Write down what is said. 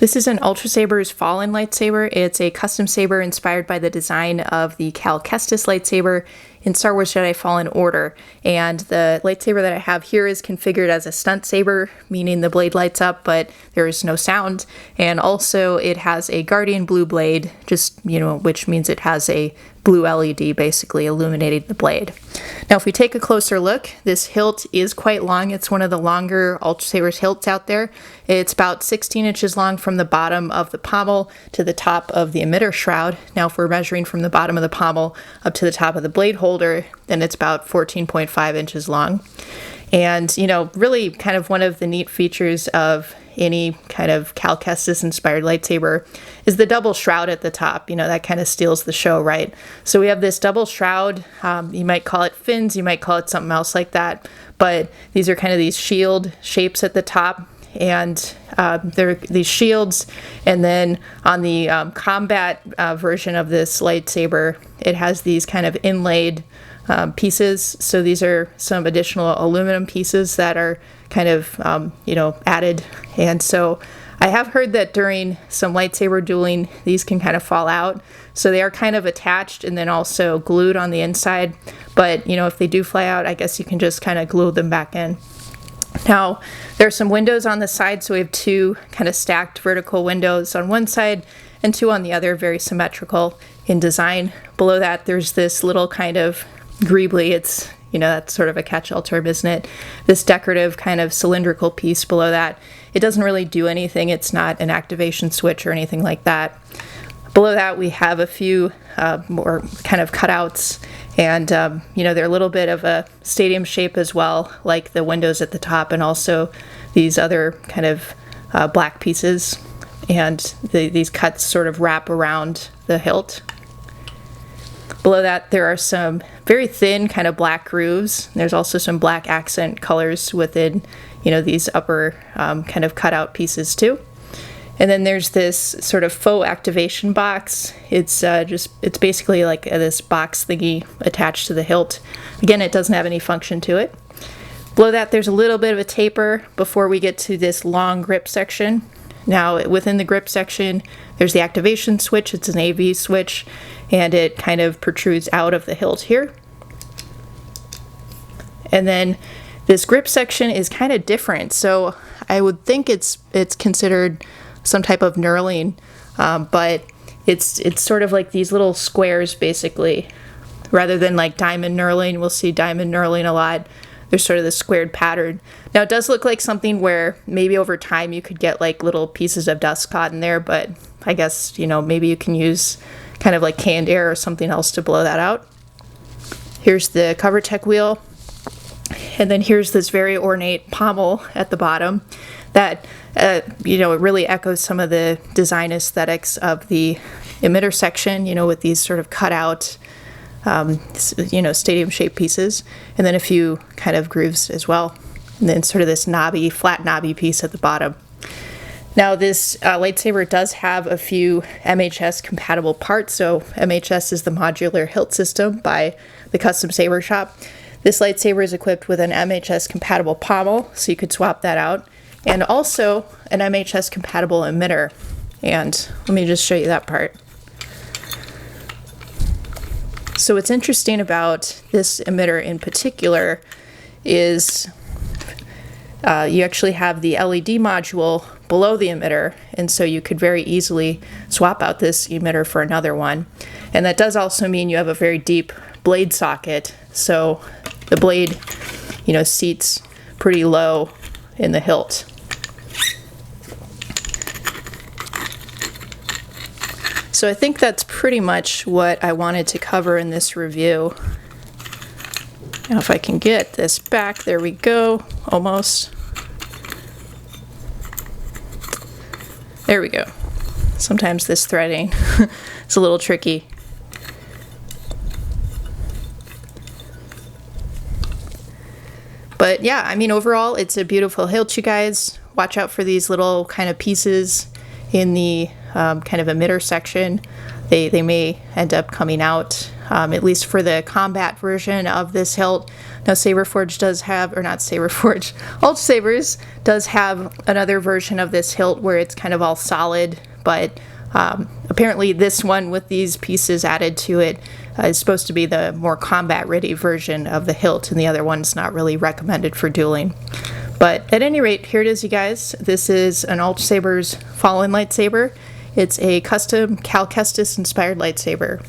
This is an Ultrasabers Fallen lightsaber. It's a custom saber inspired by the design of the Cal Kestis lightsaber in Star Wars Jedi Fallen Order. And the lightsaber that I have here is configured as a stunt saber, meaning the blade lights up, but there is no sound. And also it has a Guardian blue blade, which means it has a blue LED basically illuminating the blade. Now if we take a closer look, this hilt is quite long. It's one of the longer Ultrasabers hilts out there. It's about 16 inches long from the bottom of the pommel to the top of the emitter shroud. Now if we're measuring from the bottom of the pommel up to the top of the blade holder, then it's about 14.5 inches long. And really kind of one of the neat features of any kind of Cal Kestis inspired lightsaber is the double shroud at the top. That kind of steals the show, right? So we have this double shroud. You might call it fins, you might call it something else like that, but these are kind of these shield shapes at the top, and they're these shields. And then on the combat version of this lightsaber, it has these kind of inlaid pieces. So these are some additional aluminum pieces that are kind of added. And so I have heard that during some lightsaber dueling, these can kind of fall out. So they are kind of attached and then also glued on the inside. But if they do fly out, I guess you can just kind of glue them back in. Now there are some windows on the side, so we have two kind of stacked vertical windows on one side and two on the other, very symmetrical in design. Below that there's this little kind of greebly, it's that's sort of a catch-all term, isn't it? This decorative kind of cylindrical piece below that. It doesn't really do anything. It's not an activation switch or anything like that. Below that we have a few more kind of cutouts, and they're a little bit of a stadium shape as well, like the windows at the top, and also these other kind of black pieces, and these cuts sort of wrap around the hilt. Below that there are some very thin kind of black grooves. There's also some black accent colors within these upper kind of cutout pieces too. And then there's this sort of faux activation box. It's basically like this box thingy attached to the hilt. Again, it doesn't have any function to it. Below that there's a little bit of a taper before we get to this long grip section. Now within the grip section there's the activation switch. It's an AV switch, and it kind of protrudes out of the hilt here. And then this grip section is kind of different. So I would think it's considered some type of knurling, but it's sort of like these little squares basically, rather than like diamond knurling. We'll see diamond knurling a lot. There's sort of this squared pattern. Now it does look like something where maybe over time you could get like little pieces of dust caught in there, but I guess maybe you can use kind of like canned air or something else to blow that out. Here's the cover tech wheel, and then here's this very ornate pommel at the bottom that it really echoes some of the design aesthetics of the emitter section, with these sort of cut out stadium shaped pieces, and then a few kind of grooves as well, and then sort of this flat knobby piece at the bottom. Now this lightsaber does have a few MHS compatible parts. So MHS is the modular hilt system by the Custom Saber Shop. This lightsaber is equipped with an MHS compatible pommel, so you could swap that out, and also an MHS compatible emitter. And let me just show you that part. So what's interesting about this emitter in particular is you actually have the LED module below the emitter, and so you could very easily swap out this emitter for another one. And that does also mean you have a very deep blade socket, so the blade seats pretty low in the hilt. So I think that's pretty much what I wanted to cover in this review. Now if I can get this back, there we go, almost. There we go. Sometimes this threading is a little tricky. But yeah, I mean overall it's a beautiful hilt, you guys. Watch out for these little kind of pieces in the kind of emitter section. They may end up coming out at least for the combat version of this hilt. Now Saberforge does have, or not Saberforge, Ultrasabers does have another version of this hilt where it's kind of all solid, but apparently this one with these pieces added to it is supposed to be the more combat-ready version of the hilt, and the other one's not really recommended for dueling. But at any rate, here it is, you guys. This is an Ultrasabers Fallen lightsaber. It's a custom Cal Kestis inspired lightsaber.